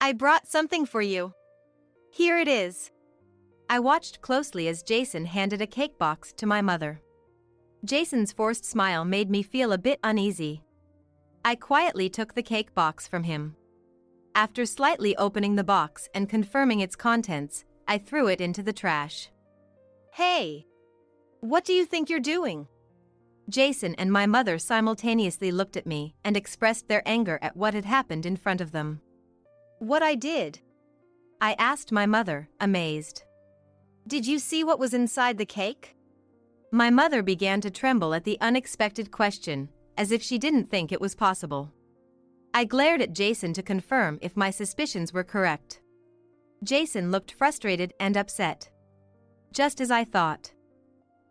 I brought something for you. Here it is. I watched closely as Jason handed a cake box to my mother. Jason's forced smile made me feel a bit uneasy. I quietly took the cake box from him. After slightly opening the box and confirming its contents, I threw it into the trash. Hey! What do you think you're doing? Jason and my mother simultaneously looked at me and expressed their anger at what had happened in front of them. What I did? I asked my mother, amazed. Did you see what was inside the cake? My mother began to tremble at the unexpected question, as if she didn't think it was possible. I glared at Jason to confirm if my suspicions were correct. Jason looked frustrated and upset. Just as I thought.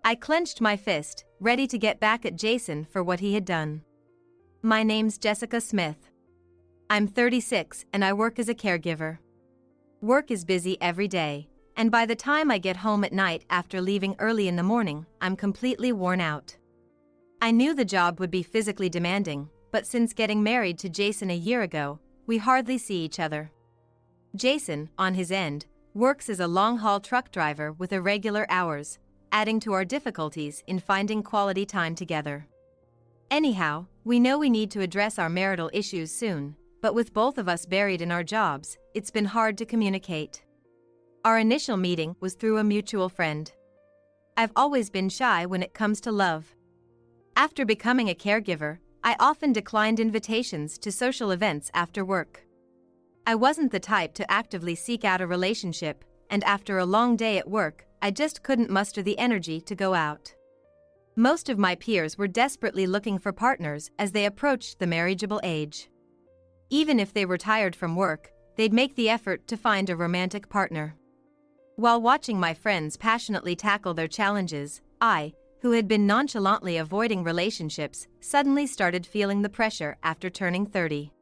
I clenched my fist, ready to get back at Jason for what he had done. My name's Jessica Smith. I'm 36 and I work as a caregiver. Work is busy every day, and by the time I get home at night after leaving early in the morning, I'm completely worn out. I knew the job would be physically demanding, but since getting married to Jason a year ago, we hardly see each other. Jason, on his end, works as a long-haul truck driver with irregular hours, adding to our difficulties in finding quality time together. Anyhow, we know we need to address our marital issues soon, but with both of us buried in our jobs, it's been hard to communicate. Our initial meeting was through a mutual friend. I've always been shy when it comes to love. After becoming a caregiver, I often declined invitations to social events after work. I wasn't the type to actively seek out a relationship, and after a long day at work, I just couldn't muster the energy to go out. Most of my peers were desperately looking for partners as they approached the marriageable age. Even if they were tired from work, they'd make the effort to find a romantic partner. While watching my friends passionately tackle their challenges, I, who had been nonchalantly avoiding relationships, suddenly started feeling the pressure after turning 30.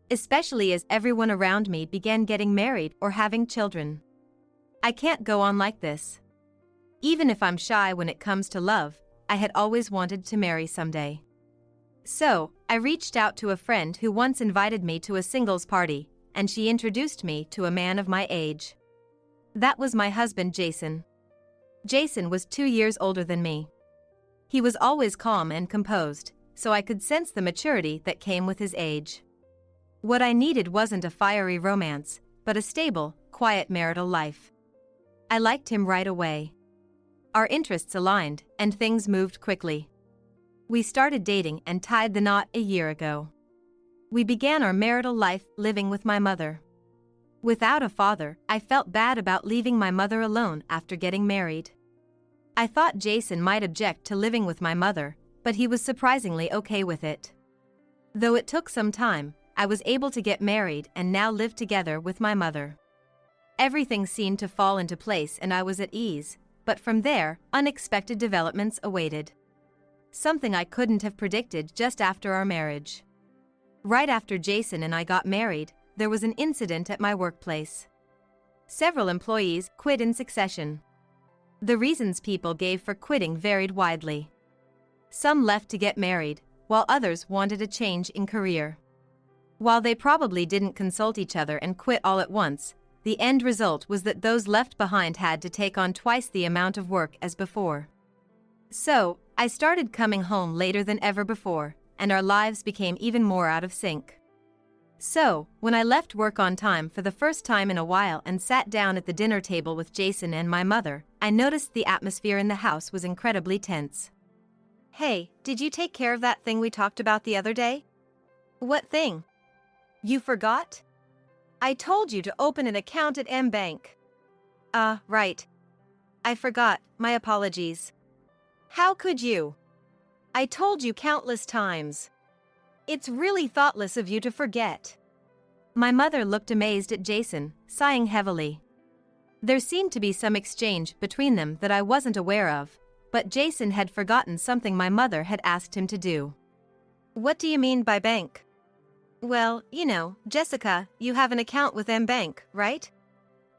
Especially as everyone around me began getting married or having children. I can't go on like this. Even if I'm shy when it comes to love, I had always wanted to marry someday. So, I reached out to a friend who once invited me to a singles party, and she introduced me to a man of my age. That was my husband Jason. Jason was 2 years older than me. He was always calm and composed, so I could sense the maturity that came with his age. What I needed wasn't a fiery romance, but a stable, quiet marital life. I liked him right away. Our interests aligned, and things moved quickly. We started dating and tied the knot a year ago. We began our marital life living with my mother. Without a father, I felt bad about leaving my mother alone after getting married. I thought Jason might object to living with my mother, but he was surprisingly okay with it. Though it took some time, I was able to get married and now live together with my mother. Everything seemed to fall into place and I was at ease, but from there, unexpected developments awaited. Something I couldn't have predicted just after our marriage. Right after Jason and I got married, there was an incident at my workplace. Several employees quit in succession. The reasons people gave for quitting varied widely. Some left to get married, while others wanted a change in career. While they probably didn't consult each other and quit all at once, the end result was that those left behind had to take on twice the amount of work as before. So, I started coming home later than ever before, and our lives became even more out of sync. So, when I left work on time for the first time in a while and sat down at the dinner table with Jason and my mother, I noticed the atmosphere in the house was incredibly tense. Hey, did you take care of that thing we talked about the other day? What thing? You forgot? I told you to open an account at M-Bank. Right. I forgot, my apologies. How could you? I told you countless times. It's really thoughtless of you to forget. My mother looked amazed at Jason, sighing heavily. There seemed to be some exchange between them that I wasn't aware of, but Jason had forgotten something my mother had asked him to do. What do you mean by bank? Well, Jessica, you have an account with M-Bank, right?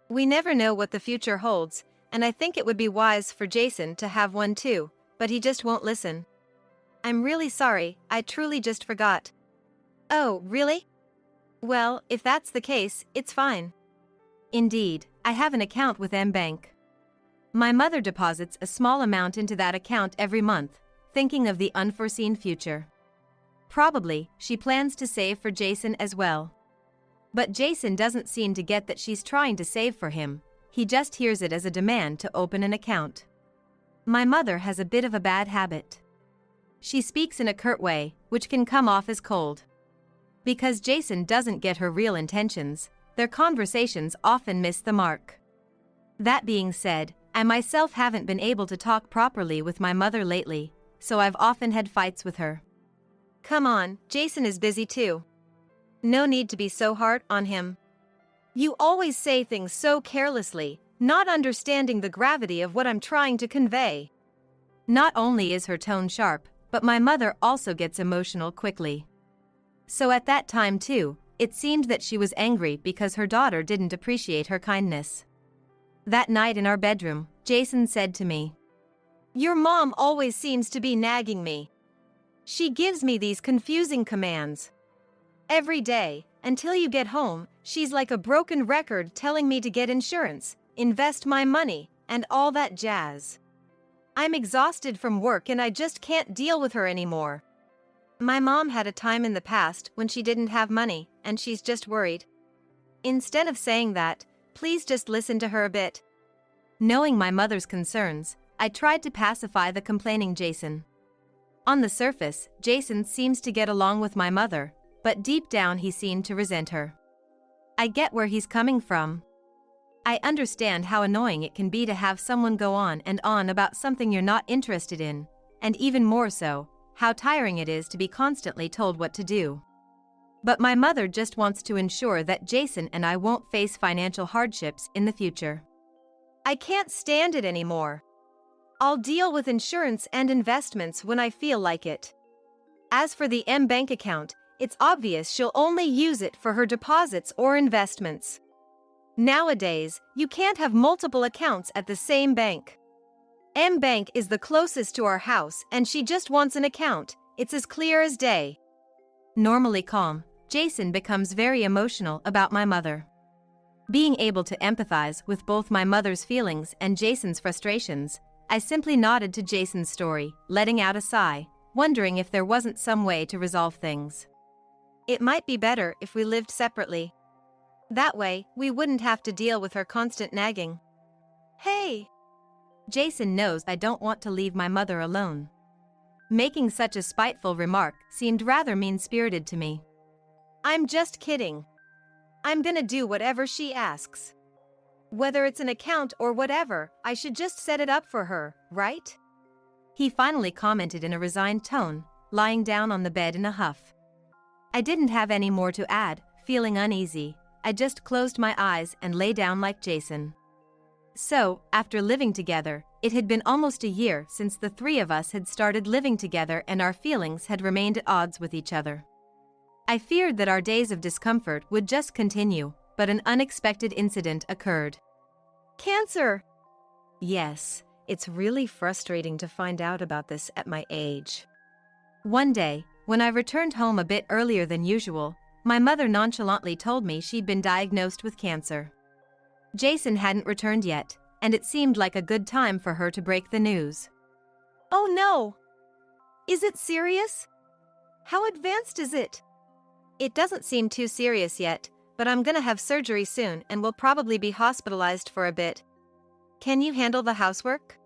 We never know what the future holds, and I think it would be wise for Jason to have one too, but he just won't listen. I'm really sorry, I truly just forgot. Oh, really? Well, if that's the case, it's fine. Indeed, I have an account with M-Bank. My mother deposits a small amount into that account every month, thinking of the unforeseen future. Probably, she plans to save for Jason as well. But Jason doesn't seem to get that she's trying to save for him, he just hears it as a demand to open an account. My mother has a bit of a bad habit. She speaks in a curt way, which can come off as cold. Because Jason doesn't get her real intentions, their conversations often miss the mark. That being said, I myself haven't been able to talk properly with my mother lately, so I've often had fights with her. Come on, Jason is busy too. No need to be so hard on him. You always say things so carelessly, not understanding the gravity of what I'm trying to convey. Not only is her tone sharp, but my mother also gets emotional quickly. So at that time too, it seemed that she was angry because her daughter didn't appreciate her kindness. That night in our bedroom, Jason said to me, "Your mom always seems to be nagging me. She gives me these confusing commands. Every day, until you get home, she's like a broken record telling me to get insurance, invest my money, and all that jazz. I'm exhausted from work and I just can't deal with her anymore." My mom had a time in the past when she didn't have money, and she's just worried. Instead of saying that, please just listen to her a bit. Knowing my mother's concerns, I tried to pacify the complaining Jason. On the surface, Jason seems to get along with my mother, but deep down he seemed to resent her. I get where he's coming from. I understand how annoying it can be to have someone go on and on about something you're not interested in, and even more so, how tiring it is to be constantly told what to do. But my mother just wants to ensure that Jason and I won't face financial hardships in the future. I can't stand it anymore. I'll deal with insurance and investments when I feel like it. As for the M-Bank account, it's obvious she'll only use it for her deposits or investments. Nowadays, you can't have multiple accounts at the same bank. M-Bank is the closest to our house and she just wants an account, it's as clear as day. Normally calm, Jason becomes very emotional about my mother. Being able to empathize with both my mother's feelings and Jason's frustrations, I simply nodded to Jason's story, letting out a sigh, wondering if there wasn't some way to resolve things. It might be better if we lived separately. That way, we wouldn't have to deal with her constant nagging. Hey! Jason knows I don't want to leave my mother alone. Making such a spiteful remark seemed rather mean-spirited to me. I'm just kidding. I'm gonna do whatever she asks. Whether it's an account or whatever, I should just set it up for her, right? He finally commented in a resigned tone, lying down on the bed in a huff. I didn't have any more to add, feeling uneasy. I just closed my eyes and lay down like Jason. So, after living together, it had been almost a year since the three of us had started living together and our feelings had remained at odds with each other. I feared that our days of discomfort would just continue, but an unexpected incident occurred. Cancer! Yes, it's really frustrating to find out about this at my age. One day, when I returned home a bit earlier than usual, my mother nonchalantly told me she'd been diagnosed with cancer. Jason hadn't returned yet, and it seemed like a good time for her to break the news. Oh no! Is it serious? How advanced is it? It doesn't seem too serious yet, but I'm gonna have surgery soon and will probably be hospitalized for a bit. Can you handle the housework?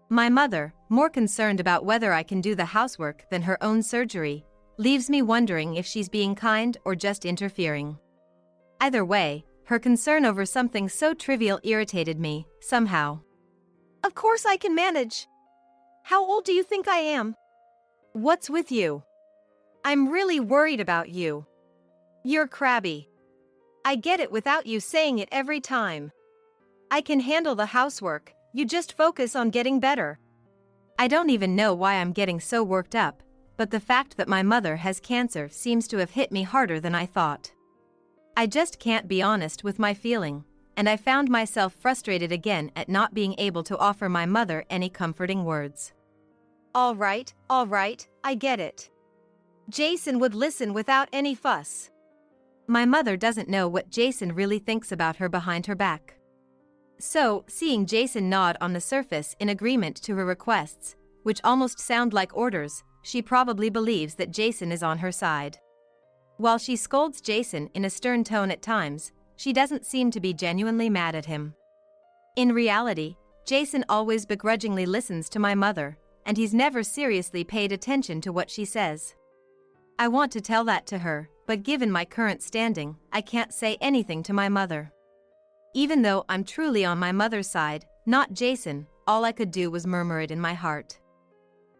My mother, more concerned about whether I can do the housework than her own surgery, leaves me wondering if she's being kind or just interfering. Either way, her concern over something so trivial irritated me, somehow. Of course I can manage. How old do you think I am? What's with you? I'm really worried about you. You're crabby. I get it without you saying it every time. I can handle the housework, you just focus on getting better. I don't even know why I'm getting so worked up, but the fact that my mother has cancer seems to have hit me harder than I thought. I just can't be honest with my feeling, and I found myself frustrated again at not being able to offer my mother any comforting words. All right, I get it. Jason would listen without any fuss. My mother doesn't know what Jason really thinks about her behind her back. So, seeing Jason nod on the surface in agreement to her requests, which almost sound like orders, she probably believes that Jason is on her side. While she scolds Jason in a stern tone at times, she doesn't seem to be genuinely mad at him. In reality, Jason always begrudgingly listens to my mother, and he's never seriously paid attention to what she says. I want to tell that to her, but given my current standing, I can't say anything to my mother. Even though I'm truly on my mother's side, not Jason, all I could do was murmur it in my heart.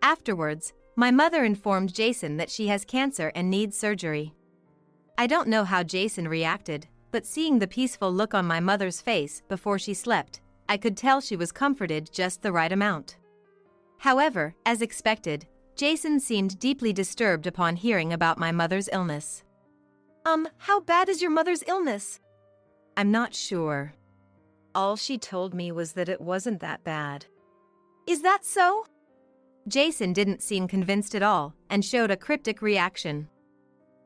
Afterwards, my mother informed Jason that she has cancer and needs surgery. I don't know how Jason reacted, but seeing the peaceful look on my mother's face before she slept, I could tell she was comforted just the right amount. However, as expected, Jason seemed deeply disturbed upon hearing about my mother's illness. How bad is your mother's illness? I'm not sure. All she told me was that it wasn't that bad. Is that so? Jason didn't seem convinced at all and showed a cryptic reaction.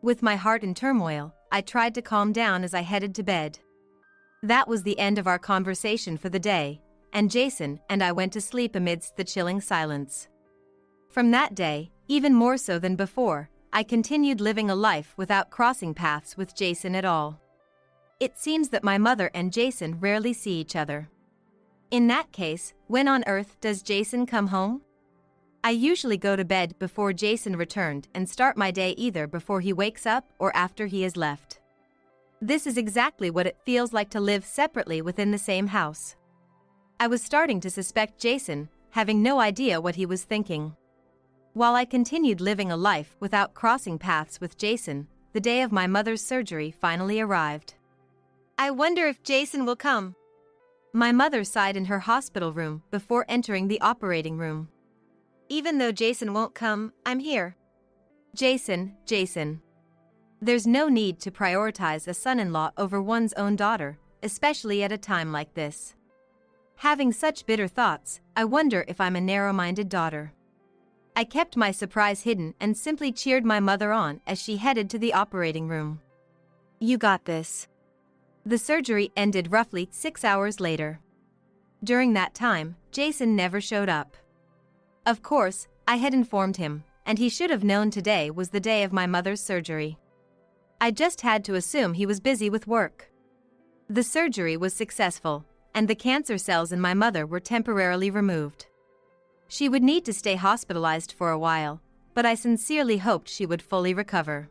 With my heart in turmoil, I tried to calm down as I headed to bed. That was the end of our conversation for the day, and Jason and I went to sleep amidst the chilling silence. From that day, even more so than before, I continued living a life without crossing paths with Jason at all. It seems that my mother and Jason rarely see each other. In that case, when on earth does Jason come home? I usually go to bed before Jason returned and start my day either before he wakes up or after he has left. This is exactly what it feels like to live separately within the same house. I was starting to suspect Jason, having no idea what he was thinking. While I continued living a life without crossing paths with Jason, the day of my mother's surgery finally arrived. I wonder if Jason will come. My mother sighed in her hospital room before entering the operating room. Even though Jason won't come, I'm here. Jason. There's no need to prioritize a son-in-law over one's own daughter, especially at a time like this. Having such bitter thoughts, I wonder if I'm a narrow-minded daughter. I kept my surprise hidden and simply cheered my mother on as she headed to the operating room. You got this. The surgery ended roughly 6 hours later. During that time, Jason never showed up. Of course, I had informed him, and he should have known today was the day of my mother's surgery. I just had to assume he was busy with work. The surgery was successful, and the cancer cells in my mother were temporarily removed. She would need to stay hospitalized for a while, but I sincerely hoped she would fully recover.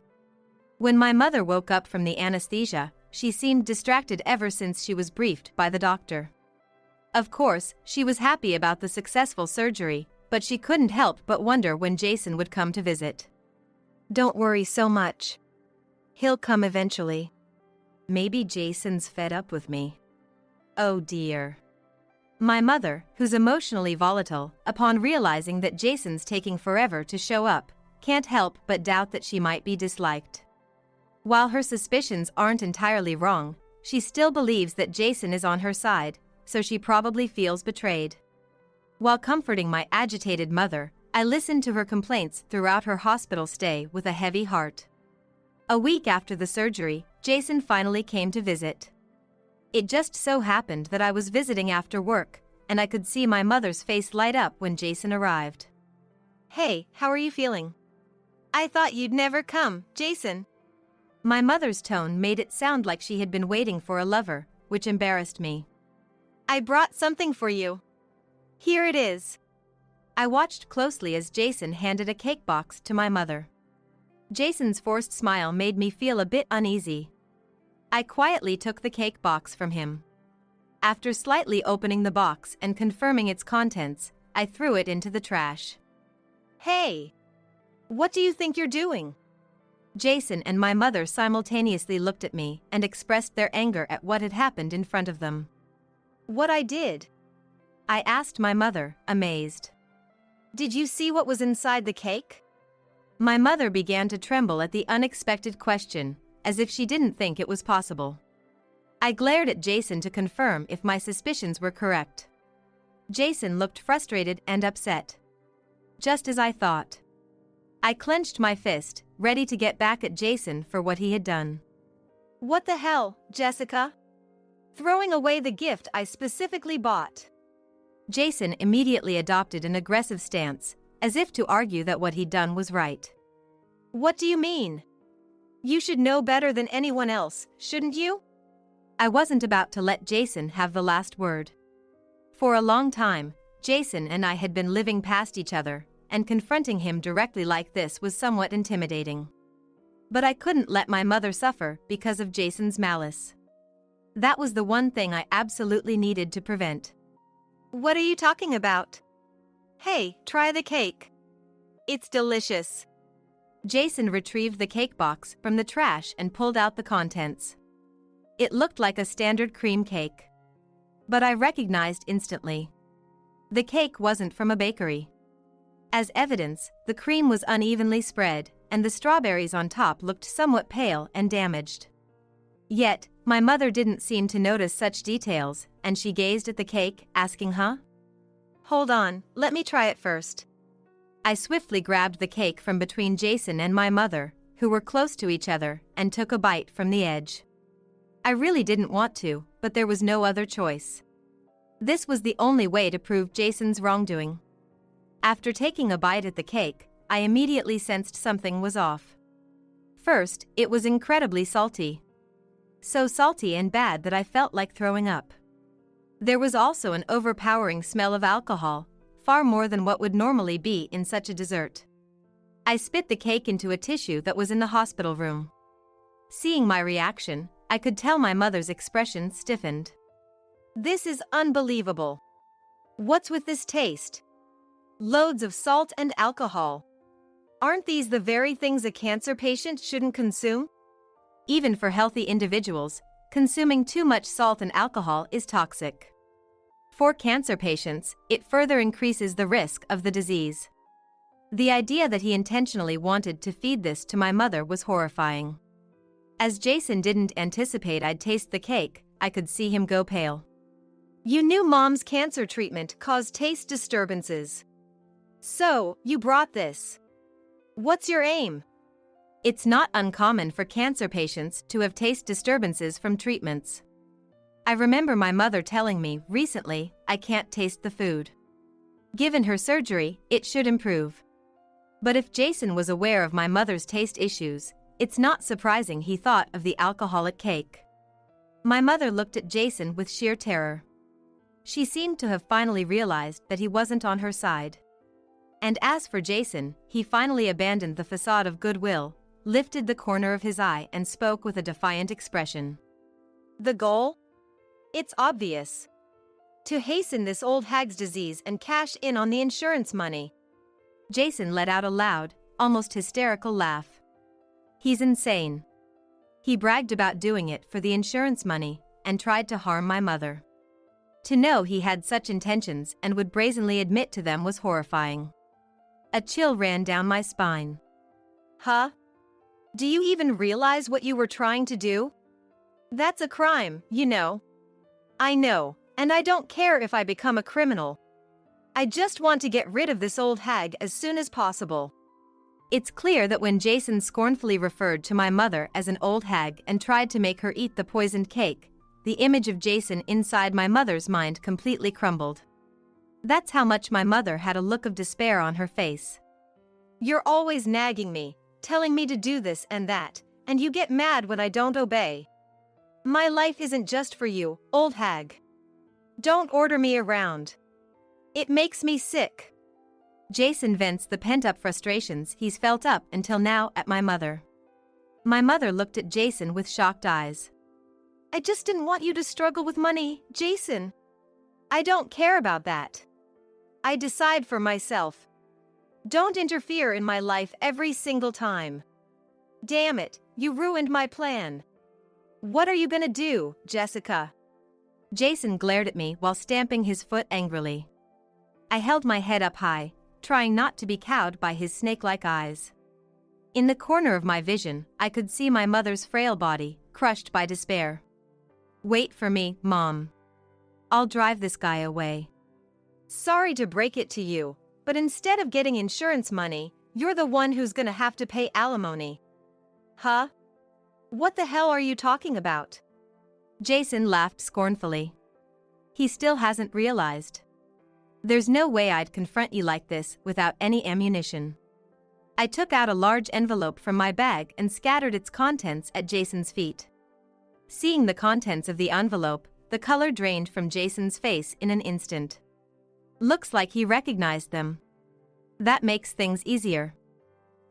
When my mother woke up from the anesthesia, she seemed distracted ever since she was briefed by the doctor. Of course, she was happy about the successful surgery, but she couldn't help but wonder when Jason would come to visit. Don't worry so much. He'll come eventually. Maybe Jason's fed up with me. Oh dear. My mother, who's emotionally volatile, upon realizing that Jason's taking forever to show up, can't help but doubt that she might be disliked. While her suspicions aren't entirely wrong, she still believes that Jason is on her side, so she probably feels betrayed. While comforting my agitated mother, I listened to her complaints throughout her hospital stay with a heavy heart. A week after the surgery, Jason finally came to visit. It just so happened that I was visiting after work, and I could see my mother's face light up when Jason arrived. Hey, how are you feeling? I thought you'd never come, Jason. My mother's tone made it sound like she had been waiting for a lover, which embarrassed me. I brought something for you. Here it is. I watched closely as Jason handed a cake box to my mother. Jason's forced smile made me feel a bit uneasy. I quietly took the cake box from him. After slightly opening the box and confirming its contents, I threw it into the trash. Hey! What do you think you're doing? Jason and my mother simultaneously looked at me and expressed their anger at what had happened in front of them. What I did? I asked my mother, amazed. Did you see what was inside the cake? My mother began to tremble at the unexpected question, as if she didn't think it was possible. I glared at Jason to confirm if my suspicions were correct. Jason looked frustrated and upset. Just as I thought. I clenched my fist, ready to get back at Jason for what he had done. What the hell, Jessica? Throwing away the gift I specifically bought. Jason immediately adopted an aggressive stance, as if to argue that what he'd done was right. What do you mean? You should know better than anyone else, shouldn't you? I wasn't about to let Jason have the last word. For a long time, Jason and I had been living past each other, and confronting him directly like this was somewhat intimidating. But I couldn't let my mother suffer because of Jason's malice. That was the one thing I absolutely needed to prevent. What are you talking about? Hey, try the cake. It's delicious. Jason retrieved the cake box from the trash and pulled out the contents. It looked like a standard cream cake. But I recognized instantly. The cake wasn't from a bakery. As evidence, the cream was unevenly spread, and the strawberries on top looked somewhat pale and damaged. Yet, my mother didn't seem to notice such details, and she gazed at the cake, asking, "Huh? Hold on, let me try it first." I swiftly grabbed the cake from between Jason and my mother, who were close to each other, and took a bite from the edge. I really didn't want to, but there was no other choice. This was the only way to prove Jason's wrongdoing. After taking a bite at the cake, I immediately sensed something was off. First, it was incredibly salty. So salty and bad that I felt like throwing up. There was also an overpowering smell of alcohol, far more than what would normally be in such a dessert. I spit the cake into a tissue that was in the hospital room. Seeing my reaction, I could tell my mother's expression stiffened. This is unbelievable. What's with this taste? Loads of salt and alcohol. Aren't these the very things a cancer patient shouldn't consume? Even for healthy individuals, consuming too much salt and alcohol is toxic. For cancer patients, it further increases the risk of the disease. The idea that he intentionally wanted to feed this to my mother was horrifying. As Jason didn't anticipate I'd taste the cake, I could see him go pale. You knew Mom's cancer treatment caused taste disturbances. So, you brought this. What's your aim? It's not uncommon for cancer patients to have taste disturbances from treatments. I remember my mother telling me recently, I can't taste the food. Given her surgery, it should improve. But if Jason was aware of my mother's taste issues, it's not surprising he thought of the alcoholic cake. My mother looked at Jason with sheer terror. She seemed to have finally realized that he wasn't on her side. And as for Jason, he finally abandoned the facade of goodwill, lifted the corner of his eye and spoke with a defiant expression. The goal? It's obvious. To hasten this old hag's disease and cash in on the insurance money. Jason let out a loud, almost hysterical laugh. He's insane. He bragged about doing it for the insurance money and tried to harm my mother. To know he had such intentions and would brazenly admit to them was horrifying. A chill ran down my spine. Huh? Do you even realize what you were trying to do? That's a crime, you know. I know, and I don't care if I become a criminal. I just want to get rid of this old hag as soon as possible. It's clear that when Jason scornfully referred to my mother as an old hag and tried to make her eat the poisoned cake, the image of Jason inside my mother's mind completely crumbled. That's how much my mother had a look of despair on her face. You're always nagging me, telling me to do this and that, and you get mad when I don't obey. My life isn't just for you, old hag. Don't order me around. It makes me sick. Jason vents the pent-up frustrations he's felt up until now at my mother. My mother looked at Jason with shocked eyes. I just didn't want you to struggle with money, Jason. I don't care about that. I decide for myself. Don't interfere in my life every single time. Damn it, you ruined my plan. What are you gonna do, Jessica? Jason glared at me while stamping his foot angrily. I held my head up high, trying not to be cowed by his snake-like eyes. In the corner of my vision, I could see my mother's frail body, crushed by despair. Wait for me, Mom. I'll drive this guy away. Sorry to break it to you, but instead of getting insurance money, you're the one who's gonna have to pay alimony. Huh? What the hell are you talking about? Jason laughed scornfully. He still hasn't realized. There's no way I'd confront you like this without any ammunition. I took out a large envelope from my bag and scattered its contents at Jason's feet. Seeing the contents of the envelope, the color drained from Jason's face in an instant. Looks like he recognized them. That makes things easier.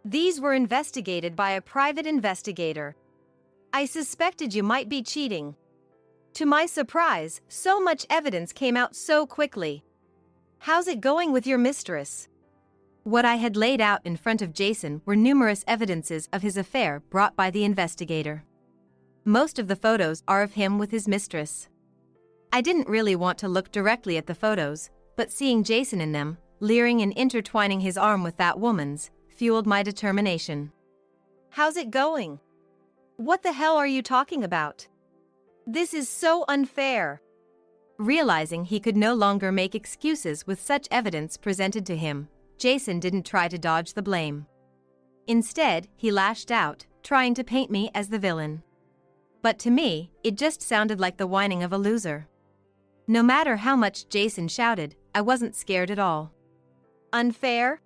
These were investigated by a private investigator. I suspected you might be cheating. To my surprise, so much evidence came out so quickly. How's it going with your mistress? What I had laid out in front of Jason were numerous evidences of his affair brought by the investigator. Most of the photos are of him with his mistress. I didn't really want to look directly at the photos, but seeing Jason in them, leering and intertwining his arm with that woman's, fueled my determination. How's it going? What the hell are you talking about? This is so unfair. Realizing he could no longer make excuses with such evidence presented to him, Jason didn't try to dodge the blame. Instead, he lashed out, trying to paint me as the villain. But to me, it just sounded like the whining of a loser. No matter how much Jason shouted, I wasn't scared at all. Unfair?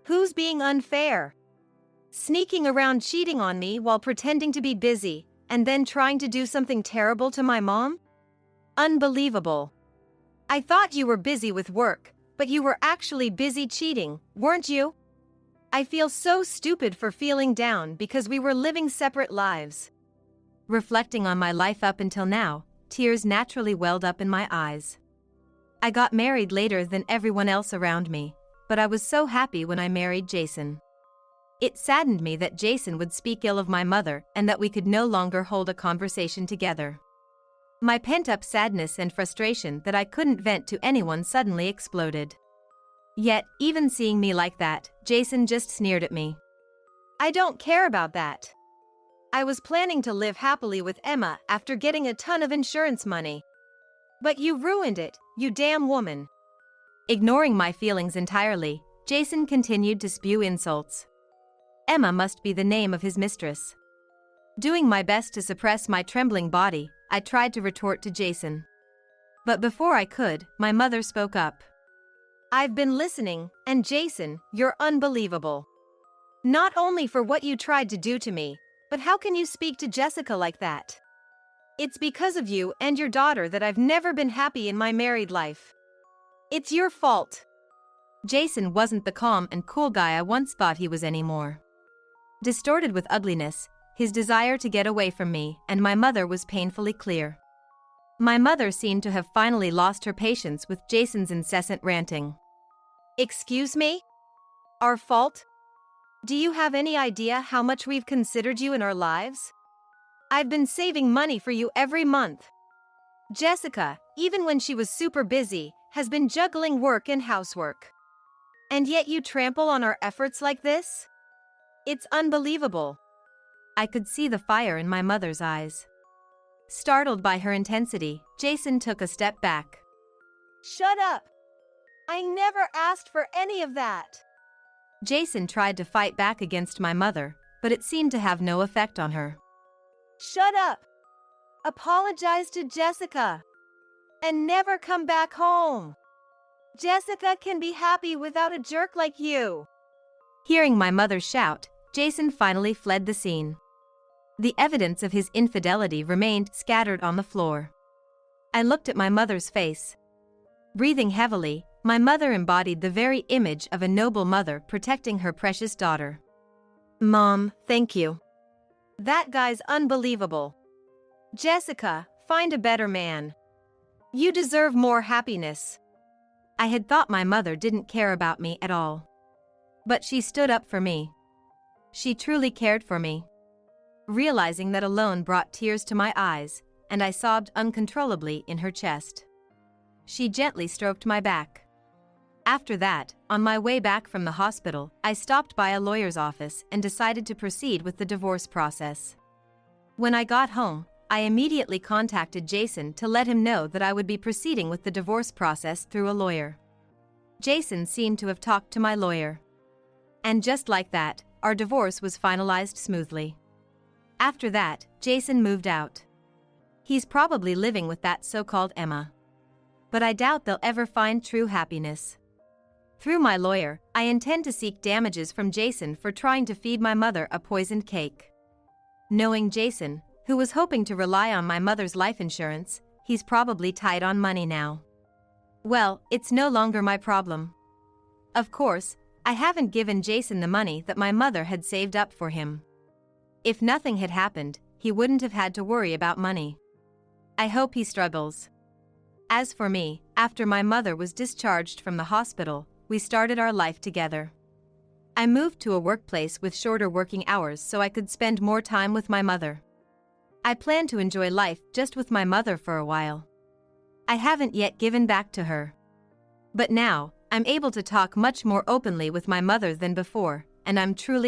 Who's being unfair? Sneaking around cheating on me while pretending to be busy, and then trying to do something terrible to my mom? Unbelievable. I thought you were busy with work, but you were actually busy cheating, weren't you? I feel so stupid for feeling down because we were living separate lives. Reflecting on my life up until now, tears naturally welled up in my eyes. I got married later than everyone else around me, but I was so happy when I married Jason. It saddened me that Jason would speak ill of my mother and that we could no longer hold a conversation together. My pent-up sadness and frustration that I couldn't vent to anyone suddenly exploded. Yet, even seeing me like that, Jason just sneered at me. I don't care about that. I was planning to live happily with Emma after getting a ton of insurance money. But you ruined it, you damn woman. Ignoring my feelings entirely, Jason continued to spew insults. Emma must be the name of his mistress. Doing my best to suppress my trembling body, I tried to retort to Jason. But before I could, my mother spoke up. I've been listening, and Jason, you're unbelievable. Not only for what you tried to do to me, but how can you speak to Jessica like that? It's because of you and your daughter that I've never been happy in my married life. It's your fault. Jason wasn't the calm and cool guy I once thought he was anymore. Distorted with ugliness, his desire to get away from me and my mother was painfully clear. My mother seemed to have finally lost her patience with Jason's incessant ranting. Excuse me? Our fault? Do you have any idea how much we've considered you in our lives? I've been saving money for you every month. Jessica, even when she was super busy, has been juggling work and housework. And yet you trample on our efforts like this? It's unbelievable. I could see the fire in my mother's eyes. Startled by her intensity, Jason took a step back. Shut up! I never asked for any of that! Jason tried to fight back against my mother, but it seemed to have no effect on her. Shut up! Apologize to Jessica! And never come back home! Jessica can be happy without a jerk like you! Hearing my mother shout, Jason finally fled the scene. The evidence of his infidelity remained scattered on the floor. I looked at my mother's face. Breathing heavily, my mother embodied the very image of a noble mother protecting her precious daughter. Mom, thank you. That guy's unbelievable. Jessica, find a better man. You deserve more happiness. I had thought my mother didn't care about me at all. But she stood up for me. She truly cared for me. Realizing that alone brought tears to my eyes, and I sobbed uncontrollably in her chest. She gently stroked my back. After that, on my way back from the hospital, I stopped by a lawyer's office and decided to proceed with the divorce process. When I got home, I immediately contacted Jason to let him know that I would be proceeding with the divorce process through a lawyer. Jason seemed to have talked to my lawyer. And just like that, our divorce was finalized smoothly. After that, Jason moved out. He's probably living with that so-called Emma. But I doubt they'll ever find true happiness. Through my lawyer, I intend to seek damages from Jason for trying to feed my mother a poisoned cake. Knowing Jason, who was hoping to rely on my mother's life insurance, he's probably tight on money now. Well, it's no longer my problem. Of course, I haven't given Jason the money that my mother had saved up for him. If nothing had happened, he wouldn't have had to worry about money. I hope he struggles. As for me, after my mother was discharged from the hospital, we started our life together. I moved to a workplace with shorter working hours so I could spend more time with my mother. I plan to enjoy life just with my mother for a while. I haven't yet given back to her. But now, I'm able to talk much more openly with my mother than before, and I'm truly